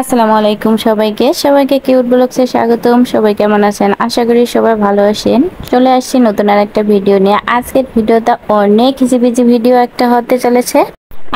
আসসালামু আলাইকুম সবাইকে সবাইকে কিউট ব্লগসে স্বাগতম। সবাই কেমন আছেন? আশা করি সবাই ভালো আছেন। চলে আসছি নতুন আর একটা ভিডিও নিয়ে। আজকের ভিডিওটা অনেক হিজিবিজি ভিডিও একটা হতে চলেছে।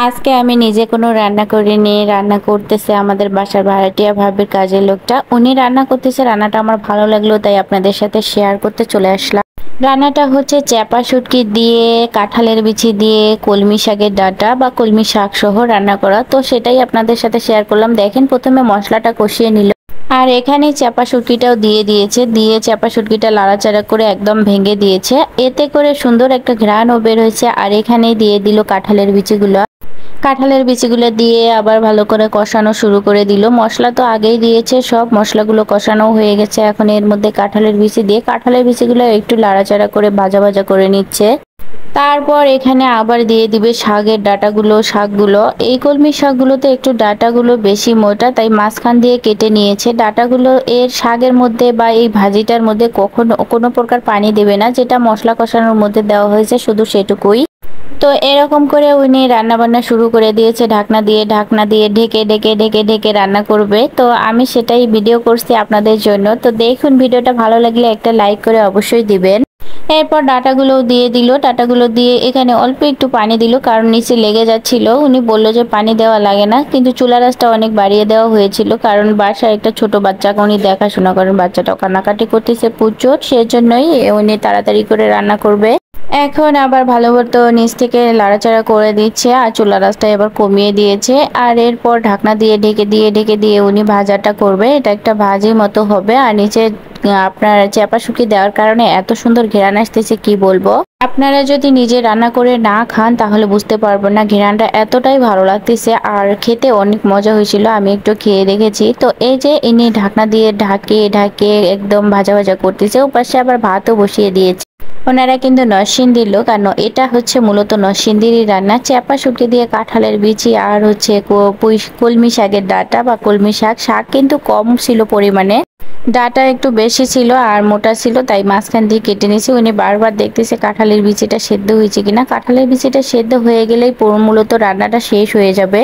আজকে আমি নিজে কোনো রান্না করিনি, রান্না করতেছে আমাদের বাসার ভাড়াটিয়া ভাবির কাজের লোকটা। উনি রান্না করতেছে, রান্নাটা আমার ভালো লাগলো তাই আপনাদের সাথে শেয়ার করতে চলে আসলাম। রান্নাটা হচ্ছে চ্যাপা শুটকি দিয়ে, কাঁঠালের বিচি দিয়ে, কলমি শাকের ডাঁটা বা কলমি শাক সহ রান্না করা। তো সেটাই আপনাদের সাথে শেয়ার করলাম। দেখেন প্রথমে মশলাটা কষিয়ে নিল, আর এখানে চাপা শুটকিটাও দিয়ে দিয়েছে, দিয়ে চাপা শুটকিটা লাড়াচাড়া করে একদম ভেঙে দিয়েছে। এতে করে সুন্দর একটা ঘ্রাণও বের হয়েছে। আর এখানে দিয়ে দিল কাঁঠালের বিচিগুলো। কাঁঠালের বিচিগুলো দিয়ে আবার ভালো করে কষানো শুরু করে দিল। মশলা তো আগেই দিয়েছে, সব মশলাগুলো কষানো হয়ে গেছে। এখন এর মধ্যে কাঁঠালের বিচি দিয়ে কাঁঠালের বিচিগুলো একটু লাড়াচাড়া করে ভাজা ভাজা করে নিচ্ছে। তারপর এখানে আবার দিয়ে দিবে শাকের ডাঁটাগুলো, শাকগুলো। এই কলমি শাকগুলোতে একটু ডাঁটাগুলো বেশি মোটা, তাই মাঝখান দিয়ে কেটে নিয়েছে। ডাঁটাগুলো এর শাকের মধ্যে বা এই ভাজিটার মধ্যে কখনো কোনো প্রকার পানি দেবে না, যেটা মশলা কষানোর মধ্যে দেওয়া হয়েছে শুধু সেটুকুই। তো এরকম করে উনি রান্না বান্না শুরু করে দিয়েছে, ঢাকনা দিয়ে ঢেকে ঢেকে ঢেকে ঢেকে রান্না করবে। তো আমি সেটাই ভিডিও করছি আপনাদের জন্য। তো দেখুন, ভিডিওটা ভালো লাগলে একটা লাইক করে অবশ্যই দিবেন। এরপর ডাটাগুলো দিয়ে দিল, ডাটাগুলো দিয়ে এখানে অল্প একটু পানি দিল, কারণ নিচে লেগে যাচ্ছিল। উনি বলল যে পানি দেওয়া লাগে না, কিন্তু চুলা রাসটা অনেক বাড়িয়ে দেওয়া হয়েছিল, কারণ বাসায় একটা ছোট বাচ্চাকে উনি দেখাশোনা করেন। বাচ্চাটা কান্নাকাটি করতেছে প্রচুর, সেজন্যই উনি তাড়াতাড়ি করে রান্না করবে। এখন আবার ভালো মতো নিচ থেকে লাড়াচাড়া করে দিচ্ছে, আর চুলা রাসটা এবার কমিয়ে দিয়েছে। আর এরপর ঢাকনা দিয়ে ঢেকে দিয়ে উনি ভাজাটা করবে। এটা একটা ভাজি মতো হবে। আর নিচে আপনার চাপা শুকি দেওয়ার কারণে এত সুন্দর ঘেরান আসতেছে কি বলবো। আপনারা যদি নিজে রান্না করে না খান তাহলে বুঝতে পারবেন না, ঘেরানটা এতটাই ভালো লাগতেছে। আর খেতে অনেক মজা হয়েছিল, আমি একটু খেয়ে দেখেছি। তো এই যে ইনি ঢাকনা দিয়ে ঢাকে ঢাকে একদম ভাজা ভাজা করতেছে। ওপাশে আবার ভাতও বসিয়ে দিয়েছে। ওনারা কিন্তু নরসিংদীর লোক, আর এটা হচ্ছে মূলত নরসিংদীরই রান্না। চাপা শুটকি দিয়ে কাঁঠালের বিচি আর হচ্ছে কলমি শাকের ডাঁটা বা কলমি শাক। শাক কিন্তু কম ছিল পরিমাণে, ডাটা একটু বেশি ছিল আর মোটা ছিল, তাই মাঝখান দিয়ে কেটে নিয়েছি। উনি বারবার দেখতেছে কাঁঠালের বিচিটা সেদ্ধ হয়েছে কিনা। কাঁঠালের বিচিটা সেদ্ধ হয়ে গেলেই মূলত রান্নাটা শেষ হয়ে যাবে।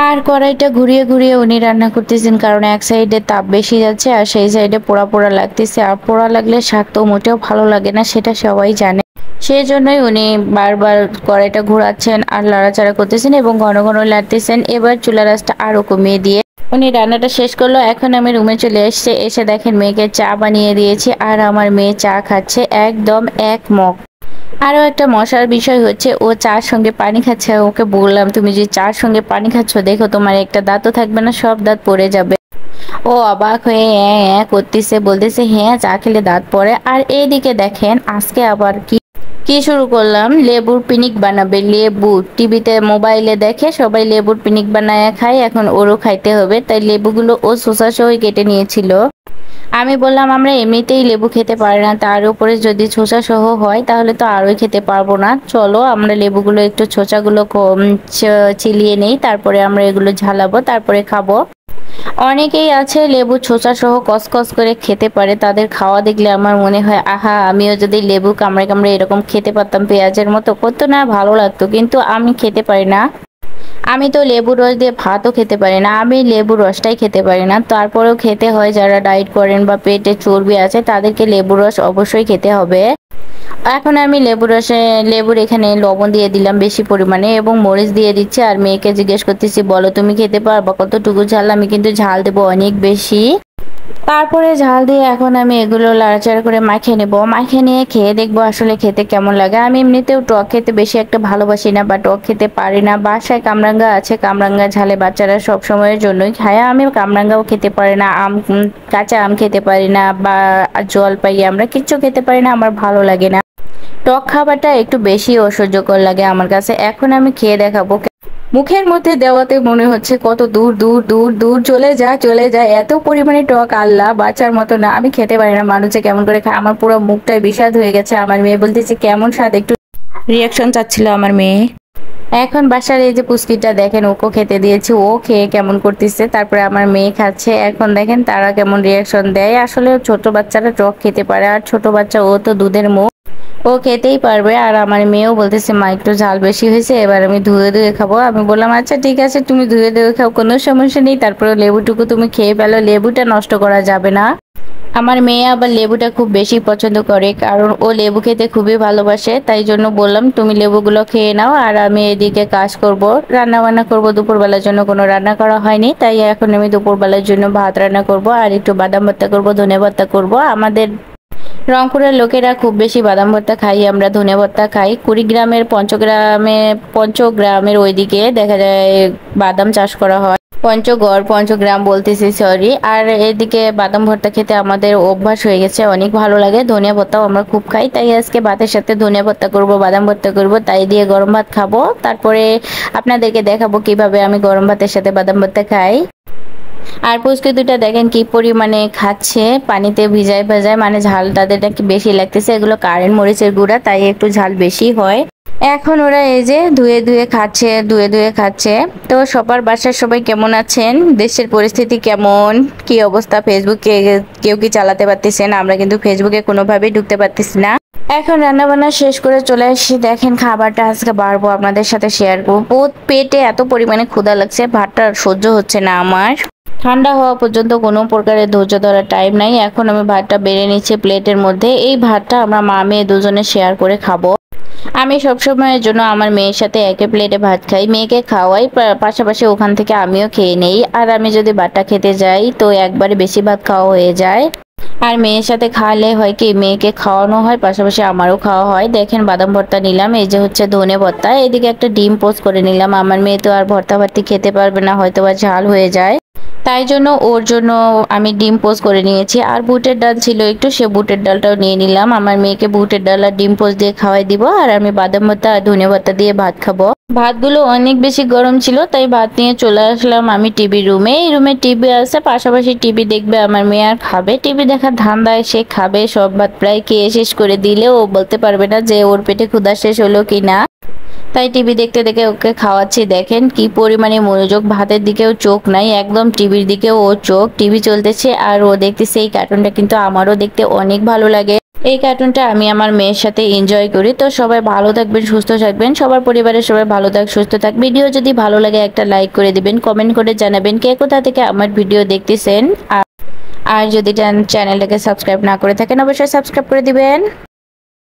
আর কড়াইটা ঘুরিয়ে ঘুরিয়ে উনি রান্না করতেছেন, কারণ এক সাইডে তাপ বেশি যাচ্ছে আর সেই সাইডে পোড়া পোড়া লাগতেছে। আর পোড়া লাগলে শাক তো মোটেও ভালো লাগে না, সেটা সবাই জানে। সেই জন্যই উনি বারবার কড়াইটা ঘোরাচ্ছেন আর লাড়াচাড়া করতেছেন এবং ঘন ঘন লাড়তেছেন। এবার চুলা রাসটা আরো কমিয়ে দিয়ে উনি রান্নাটা শেষ করলো। এখন আমি রুমে চলে এসেছি, এসে দেখেন মেয়েকে চা বানিয়ে দিয়েছি, আর আমার মেয়ে চা খাচ্ছে একদম এক মগ। আরো একটা মজার বিষয় হচ্ছে, ও চার সঙ্গে পানি খাচ্ছে। ওকে বললাম, তুমি যে চার সঙ্গে পানি খাচ্ছ, দেখো তোমার একটা দাঁতও থাকবে না, সব দাঁত পড়ে যাবে। ও অবাক হয়ে হ্যাঁ হ্যাঁ করতেছে, বলতেছে হ্যাঁ চা খেলে দাঁত পড়ে। আর এইদিকে দেখেন আজকে আবার কি কি শুরু করলাম, লেবুর পিনিক বানাবে। লেবু টিভিতে মোবাইলে দেখে সবাই লেবুর পিনিক বানায় খায়, এখন ওরও খাইতে হবে। তাই লেবুগুলো ও শসা সহই কেটে নিয়েছিল। আমি বললাম আমরা এমনিতেই লেবু খেতে পারি না, তার উপরে যদি ছোচা সহ হয় তাহলে তো আরোই খেতে পারবো না। চলো আমরা লেবুগুলো একটু ছোচাগুলো কম চিলিয়ে নেই, তারপরে আমরা এগুলো ঝালাবো, তারপরে খাবো। অনেকেই আছে লেবু ছোচা সহ কসকস করে খেতে পারে, তাদের খাওয়া দেখলে আমার মনে হয় আহা, আমিও যদি লেবু কামড়ে কামড়ে এরকম খেতে পারতাম পেঁয়াজের মতো, কত না ভালো লাগতো। কিন্তু আমি খেতে পারি না। আমি তো লেবুর রস দিয়ে ভাতও খেতে পারি না, আমি লেবুর রসটাই খেতে পারি না। তারপরেও খেতে হয়, যারা ডায়েট করেন বা পেটে চর্বি আছে তাদেরকে লেবুর রস অবশ্যই খেতে হবে। এখন আমি লেবুর এখানে লবণ দিয়ে দিলাম বেশি পরিমাণে এবং মরিচ দিয়ে দিচ্ছি। আর মেয়েকে জিজ্ঞেস করতেছি, বলো তুমি খেতে পারবা কতটুকু ঝাল? আমি কিন্তু ঝাল দেবো অনেক বেশি। তারপরে ঝাল দিয়ে এখন আমি এগুলো লাড়াচাড়া করে মাখিয়ে নেবো। মাখিয়ে নিয়ে খেয়ে দেখবো আসলে খেতে কেমন লাগে। আমি এমনিতেও টক খেতে বেশি একটা ভালোবাসি না বা টক খেতে পারি না। বাসায় কামরাঙ্গা আছে, কামরাঙ্গা ঝালে বাচ্চারা সব সময়ের জন্যই খায়। আমি কামরাঙ্গাও খেতে পারি না, কাঁচা আম খেতে পারি না, বা জলপাই আমরা কিচ্ছু খেতে পারি না, আমার ভালো লাগে না। টক খাবারটা একটু বেশি অসহ্যকর লাগে আমার কাছে। এখন আমি খেয়ে দেখাবো। মুখের মধ্যে দেওয়াতে মনে হচ্ছে কত দূর দূর দূর দূর চলে যায় চলে যায়, এত পরিমাণে টক। আল্লাহ, বাচ্চার মতো না, আমি খেতে পারি না। মানুষে কেমন করে খায়, আমার পুরো মুখটাই বিষাদ হয়ে গেছে। আমার মেয়ে বলতেছে কেমন স্বাদ, একটু রিয়াকশন চাচ্ছিল আমার মেয়ে। এখন বাসার এই যে পুচকিটা দেখেন, ওকে খেতে দিয়েছি, ও খেয়ে কেমন করতেছে। তারপরে আমার মেয়ে খাচ্ছে, এখন দেখেন তারা কেমন রিয়াকশন দেয়। আসলে ছোট বাচ্চারা টক খেতে পারে, আর ছোট বাচ্চা ও তো দুধের মুখ। ও খেতেই পারবে। আর আমার মেয়েও বলতেছে মা একটু ঝাল বেশি হয়েছে, এবার আমি ধুয়ে ধুয়ে খাবো। আমি বললাম আচ্ছা ঠিক আছে তুমি ধুয়ে ধুয়ে খাও, কোনো সমস্যা নেই, তারপরে লেবুটুকু তুমি খেয়ে ফেলো, লেবুটা নষ্ট করা যাবে না। আমার মেয়ে আবার লেবুটা খুব বেশি পছন্দ করে, কারণ ও লেবু খেতে খুবই ভালোবাসে। তাই জন্য বললাম তুমি লেবুগুলো খেয়ে নাও, আর আমি এদিকে কাজ করব, রান্না বান্না করব। দুপুরবেলার জন্য কোনো রান্না করা হয়নি, তাই এখন আমি দুপুরবেলার জন্য ভাত রান্না করব, আর একটু বাদাম ভর্তা করব, ধনে ভর্তা করব। আমাদের রংপুরের লোকেরা খুব বেশি বাদাম ভর্তা খাই, আমরা ধনে ভর্তা খাই। কুড়িগ্রামের পঞ্চগ্রামের ওইদিকে দেখা যায় বাদাম চাষ করা হয়। পঞ্চগ্রাম বলতেছি, সরি। আর এদিকে বাদাম ভর্তা খেতে আমাদের অভ্যাস হয়ে গেছে, অনেক ভালো লাগে। ধনিয়া ভর্তাও আমরা খুব খাই, তাই আজকে ভাতের সাথে ধনিয়া ভর্তা করব, বাদাম ভর্তা করব, তাই দিয়ে গরম ভাত খাবো। তারপরে আপনাদেরকে দেখাবো কিভাবে আমি গরম ভাতের সাথে বাদাম ভর্তা খাই। আর পুচকে দুটা দেখেন কি পরিমাণে খাচ্ছে, পানিতে ভিজায় ভাজায়, মানে ঝাল তাদের নাকি বেশি লাগতেছে। এগুলো কারেন্ট মরিচের গুঁড়া, তাই একটু ঝাল বেশি হয়। এখন ওরা এই যে ধুয়ে ধুয়ে খাচ্ছে, ধুয়ে ধুয়ে খাচ্ছে। তো সবার বাসার সবাই কেমন আছেন, দেশের পরিস্থিতি কেমন, কি অবস্থা, ফেসবুকে কেউ কি চালাতে পারতেছেন? আমরা কিন্তু ফেসবুকে কোনোভাবেই ঢুকতে পারতেছি না। এখন রান্না বান্না শেষ করে চলে আসি, দেখেন খাবারটা আজকে বাড়বো, আপনাদের সাথে শেয়ার করবো। পেটে এত পরিমাণে ক্ষুধা লাগছে, ভাতটা সহ্য হচ্ছে না আমার। ঠান্ডা হওয়া পর্যন্ত কোনো প্রকারের ধৈর্য ধরার টাইম নাই। এখন আমি ভাতটা বেড়ে নিচ্ছি প্লেটের মধ্যে। এই ভাতটা আমরা মা মেয়ে দুজনে শেয়ার করে খাবো। আমি সবসময়ের জন্য আমার মেয়ের সাথে একই প্লেটে ভাত খাই, মেয়েকে খাওয়াই, পাশাপাশি ওখান থেকে আমিও খেয়ে নেই। আর আমি যদি ভাতটা খেতে যাই তো একবারে বেশি ভাত খাওয়া হয়ে যায়। আর মেয়ের সাথে খাওয়ালে হয় কি, মেয়েকে খাওয়ানো হয়, পাশাপাশি আমারও খাওয়া হয়। দেখেন বাদাম ভর্তা নিলাম, এই যে হচ্ছে ধনে ভর্তা, এদিকে একটা ডিম পোস্ট করে নিলাম। আমার মেয়ে তো আর ভর্তা ভাতি খেতে পারবে না, হয়তো বা ঝাল হয়ে যায়, তাই জন্য ওর জন্য আমি ডিম পোস্ট করে নিয়েছি। আর বুটের ডাল ছিল একটু, সে বুটের ডালটাও নিয়ে নিলাম। আমার মেয়েকে বুটের ডাল আর ডিম পোস্ট দিয়ে খাওয়াই দিব, আর আমি বাদাম ভর্তা আর ধনে ভর্তা দিয়ে ভাত খাবো। ভাতগুলো অনেক বেশি গরম ছিল, তাই ভাত নিয়ে চলে আসলাম আমি টিভি রুমে। এই রুমে টিভি আছে, পাশাপাশি টিভি দেখবে আমার মেয়ে, আর খাবে। টিভি দেখার ধান্দায় সে খাবে, সব ভাত প্রায় খেয়ে শেষ করে দিলে ও বলতে পারবে না যে ওর পেটে ক্ষুধা শেষ হলো কি না। তাই টিভি দেখতে দেখে ওকে খাওয়াচ্ছি। দেখেন কি পরিমাণে মনোযোগ, ভাতের দিকেও চোখ নাই, একদম টিভির দিকেও ও চোখ। টিভি চলতেছে আর ও দেখতেছে। এই কার্টুনটা কিন্তু আমারও দেখতে অনেক ভালো লাগে। এই কার্টুনটা আমি আমার মেয়ের সাথে এনজয় করি। তো সবাই ভালো থাকবেন, সুস্থ থাকবেন, সবার পরিবারের সবাই ভালো থাক, সুস্থ থাক। ভিডিও যদি ভালো লাগে একটা লাইক করে দিবেন, কমেন্ট করে জানাবেন কে কোথা থেকে আমার ভিডিও দেখতেছেন। আর যদি চ্যানেলটাকে সাবস্ক্রাইব না করে থাকেন অবশ্যই সাবস্ক্রাইব করে দিবেন।